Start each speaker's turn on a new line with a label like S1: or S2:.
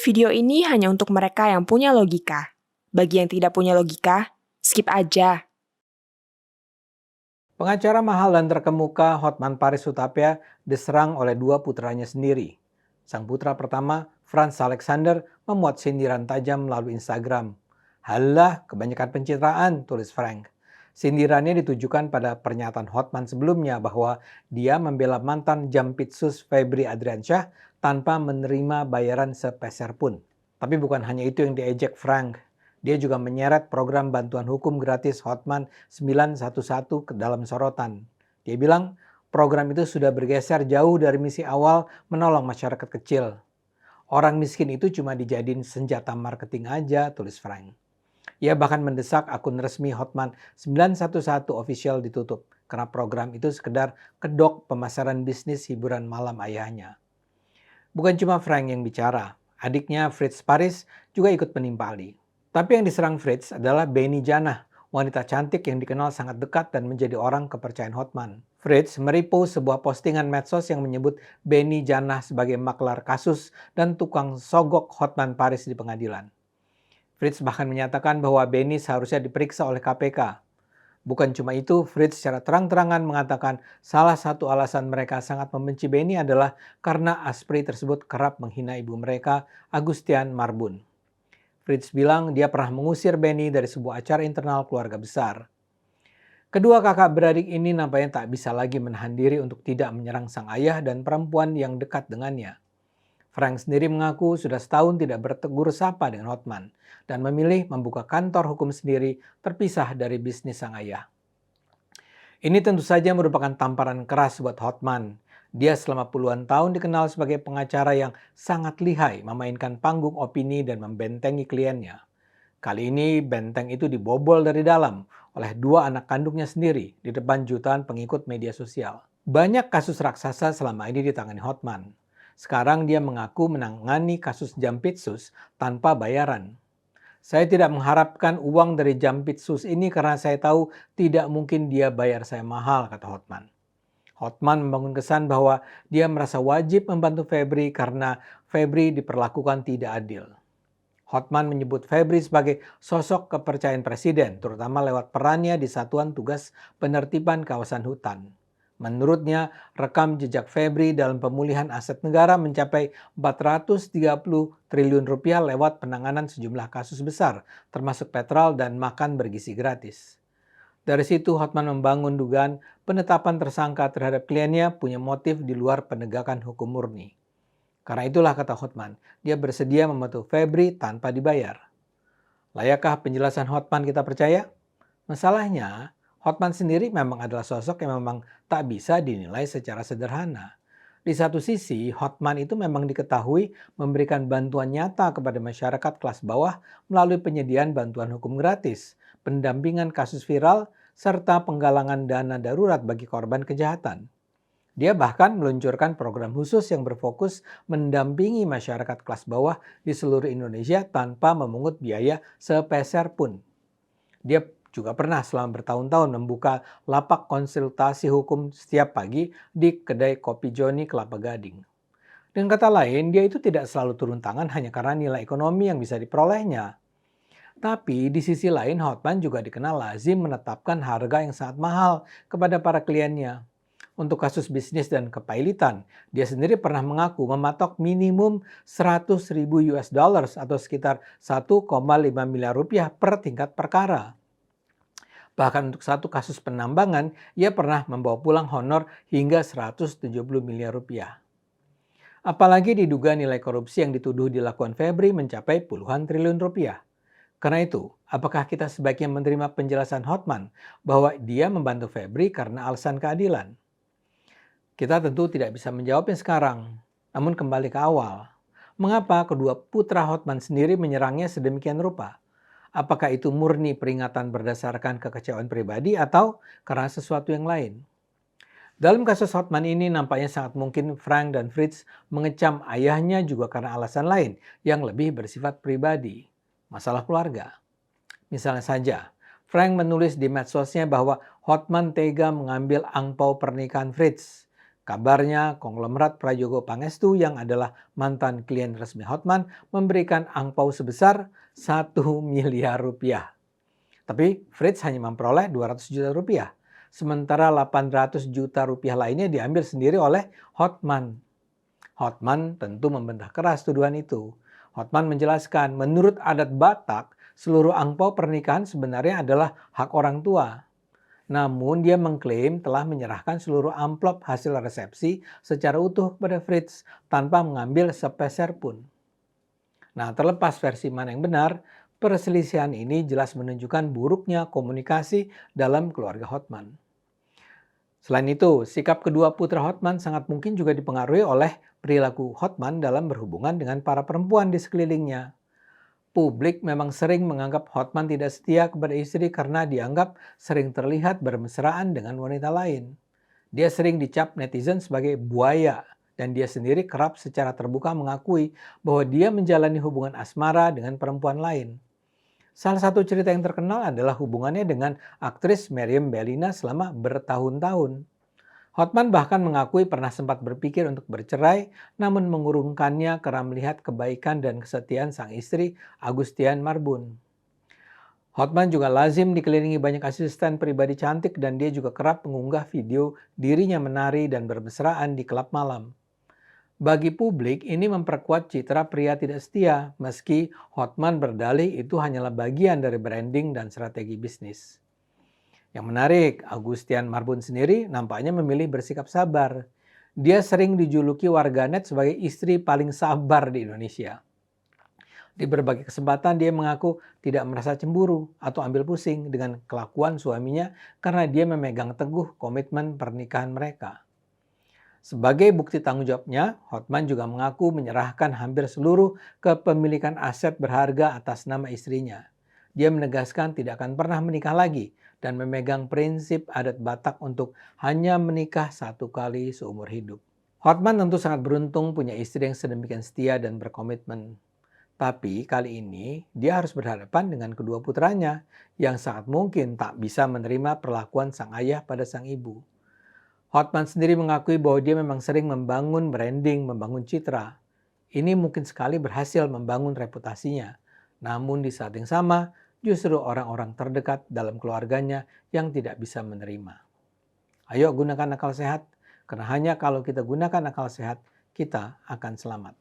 S1: Video ini hanya untuk mereka yang punya logika. Bagi yang tidak punya logika, skip aja.
S2: Pengacara mahal dan terkemuka Hotman Paris Hutapea diserang oleh dua putranya sendiri. Sang putra pertama, Franz Alexander, memuat sindiran tajam melalui Instagram. "Halah, kebanyakan pencitraan," tulis Frank. Sindirannya ditujukan pada pernyataan Hotman sebelumnya bahwa dia membela mantan Jampitsus Febri Adriansyah tanpa menerima bayaran sepeser pun. Tapi bukan hanya itu yang diejek Frank. Dia juga menyeret program bantuan hukum gratis Hotman 911 ke dalam sorotan. Dia bilang program itu sudah bergeser jauh dari misi awal menolong masyarakat kecil. "Orang miskin itu cuma dijadiin senjata marketing aja," tulis Frank. Ia bahkan mendesak akun resmi Hotman 911 official ditutup karena program itu sekedar kedok pemasaran bisnis hiburan malam ayahnya. Bukan cuma Frank yang bicara, adiknya Fritz Paris juga ikut menimpali. Tapi yang diserang Fritz adalah Beni Jannah, wanita cantik yang dikenal sangat dekat dan menjadi orang kepercayaan Hotman. Fritz merepost sebuah postingan medsos yang menyebut Beni Jannah sebagai maklar kasus dan tukang sogok Hotman Paris di pengadilan. Fritz bahkan menyatakan bahwa Beni seharusnya diperiksa oleh KPK. Bukan cuma itu, Fritz secara terang-terangan mengatakan salah satu alasan mereka sangat membenci Beni adalah karena Aspri tersebut kerap menghina ibu mereka, Agustian Marbun. Fritz bilang dia pernah mengusir Beni dari sebuah acara internal keluarga besar. Kedua kakak beradik ini nampaknya tak bisa lagi menahan diri untuk tidak menyerang sang ayah dan perempuan yang dekat dengannya. Frank sendiri mengaku sudah setahun tidak bertegur sapa dengan Hotman dan memilih membuka kantor hukum sendiri terpisah dari bisnis sang ayah. Ini tentu saja merupakan tamparan keras buat Hotman. Dia selama puluhan tahun dikenal sebagai pengacara yang sangat lihai memainkan panggung opini dan membentengi kliennya. Kali ini benteng itu dibobol dari dalam oleh dua anak kandungnya sendiri di depan jutaan pengikut media sosial. Banyak kasus raksasa selama ini ditangani Hotman. Sekarang dia mengaku menangani kasus Jampitsus tanpa bayaran. "Saya tidak mengharapkan uang dari Jampitsus ini karena saya tahu tidak mungkin dia bayar saya mahal," kata Hotman. Hotman membangun kesan bahwa dia merasa wajib membantu Febri karena Febri diperlakukan tidak adil. Hotman menyebut Febri sebagai sosok kepercayaan presiden, terutama lewat perannya di Satuan Tugas Penertiban Kawasan Hutan. Menurutnya, rekam jejak Febri dalam pemulihan aset negara mencapai 430 triliun rupiah lewat penanganan sejumlah kasus besar, termasuk petrol dan makan bergizi gratis. Dari situ Hotman membangun dugaan penetapan tersangka terhadap kliennya punya motif di luar penegakan hukum murni. Karena itulah, kata Hotman, dia bersedia membantu Febri tanpa dibayar. Layakkah penjelasan Hotman kita percaya? Masalahnya, Hotman sendiri memang adalah sosok yang memang tak bisa dinilai secara sederhana. Di satu sisi, Hotman itu memang diketahui memberikan bantuan nyata kepada masyarakat kelas bawah melalui penyediaan bantuan hukum gratis, pendampingan kasus viral, serta penggalangan dana darurat bagi korban kejahatan. Dia bahkan meluncurkan program khusus yang berfokus mendampingi masyarakat kelas bawah di seluruh Indonesia tanpa memungut biaya sepeser pun. Dia juga pernah selama bertahun-tahun membuka lapak konsultasi hukum setiap pagi di kedai kopi Joni Kelapa Gading. Dengan kata lain, dia itu tidak selalu turun tangan hanya karena nilai ekonomi yang bisa diperolehnya. Tapi di sisi lain, Hotman juga dikenal lazim menetapkan harga yang sangat mahal kepada para kliennya. Untuk kasus bisnis dan kepailitan, dia sendiri pernah mengaku mematok minimum 100.000 US dollars atau sekitar 1,5 miliar rupiah per tingkat perkara. Bahkan untuk satu kasus penambangan, ia pernah membawa pulang honor hingga 170 miliar rupiah. Apalagi diduga nilai korupsi yang dituduh dilakukan Febri mencapai puluhan triliun rupiah. Karena itu, apakah kita sebaiknya menerima penjelasan Hotman bahwa dia membantu Febri karena alasan keadilan? Kita tentu tidak bisa menjawabnya sekarang. Namun kembali ke awal, mengapa kedua putra Hotman sendiri menyerangnya sedemikian rupa? Apakah itu murni peringatan berdasarkan kekecewaan pribadi atau karena sesuatu yang lain? Dalam kasus Hotman ini nampaknya sangat mungkin Frank dan Fritz mengecam ayahnya juga karena alasan lain yang lebih bersifat pribadi. Masalah keluarga. Misalnya saja, Frank menulis di medsosnya bahwa Hotman tega mengambil angpau pernikahan Fritz. Kabarnya, konglomerat Prajogo Pangestu yang adalah mantan klien resmi Hotman memberikan angpau sebesar 1 miliar rupiah. Tapi Fritz hanya memperoleh 200 juta rupiah, sementara 800 juta rupiah lainnya diambil sendiri oleh Hotman. Hotman tentu membantah keras tuduhan itu. Hotman menjelaskan, menurut adat Batak, seluruh angpau pernikahan sebenarnya adalah hak orang tua. Namun dia mengklaim telah menyerahkan seluruh amplop hasil resepsi secara utuh kepada Fritz tanpa mengambil sepeser pun. Nah, terlepas versi mana yang benar, perselisihan ini jelas menunjukkan buruknya komunikasi dalam keluarga Hotman. Selain itu, sikap kedua putra Hotman sangat mungkin juga dipengaruhi oleh perilaku Hotman dalam berhubungan dengan para perempuan di sekelilingnya. Publik memang sering menganggap Hotman tidak setia kepada istri karena dianggap sering terlihat bermesraan dengan wanita lain. Dia sering dicap netizen sebagai buaya dan dia sendiri kerap secara terbuka mengakui bahwa dia menjalani hubungan asmara dengan perempuan lain. Salah satu cerita yang terkenal adalah hubungannya dengan aktris Meriam Bellina selama bertahun-tahun. Hotman bahkan mengakui pernah sempat berpikir untuk bercerai, namun mengurungkannya karena melihat kebaikan dan kesetiaan sang istri, Agustian Marbun. Hotman juga lazim dikelilingi banyak asisten pribadi cantik dan dia juga kerap mengunggah video dirinya menari dan bermesraan di klub malam. Bagi publik, ini memperkuat citra pria tidak setia, meski Hotman berdalih itu hanyalah bagian dari branding dan strategi bisnis. Yang menarik, Agustian Marbun sendiri nampaknya memilih bersikap sabar. Dia sering dijuluki warganet sebagai istri paling sabar di Indonesia. Di berbagai kesempatan dia mengaku tidak merasa cemburu atau ambil pusing dengan kelakuan suaminya karena dia memegang teguh komitmen pernikahan mereka. Sebagai bukti tanggung jawabnya, Hotman juga mengaku menyerahkan hampir seluruh kepemilikan aset berharga atas nama istrinya. Dia menegaskan tidak akan pernah menikah lagi dan memegang prinsip adat Batak untuk hanya menikah satu kali seumur hidup. Hotman tentu sangat beruntung punya istri yang sedemikian setia dan berkomitmen. Tapi kali ini dia harus berhadapan dengan kedua putranya yang sangat mungkin tak bisa menerima perlakuan sang ayah pada sang ibu. Hotman sendiri mengakui bahwa dia memang sering membangun branding, membangun citra. Ini mungkin sekali berhasil membangun reputasinya. Namun di saat yang sama, justru orang-orang terdekat dalam keluarganya yang tidak bisa menerima. Ayo gunakan akal sehat, karena hanya kalau kita gunakan akal sehat, kita akan selamat.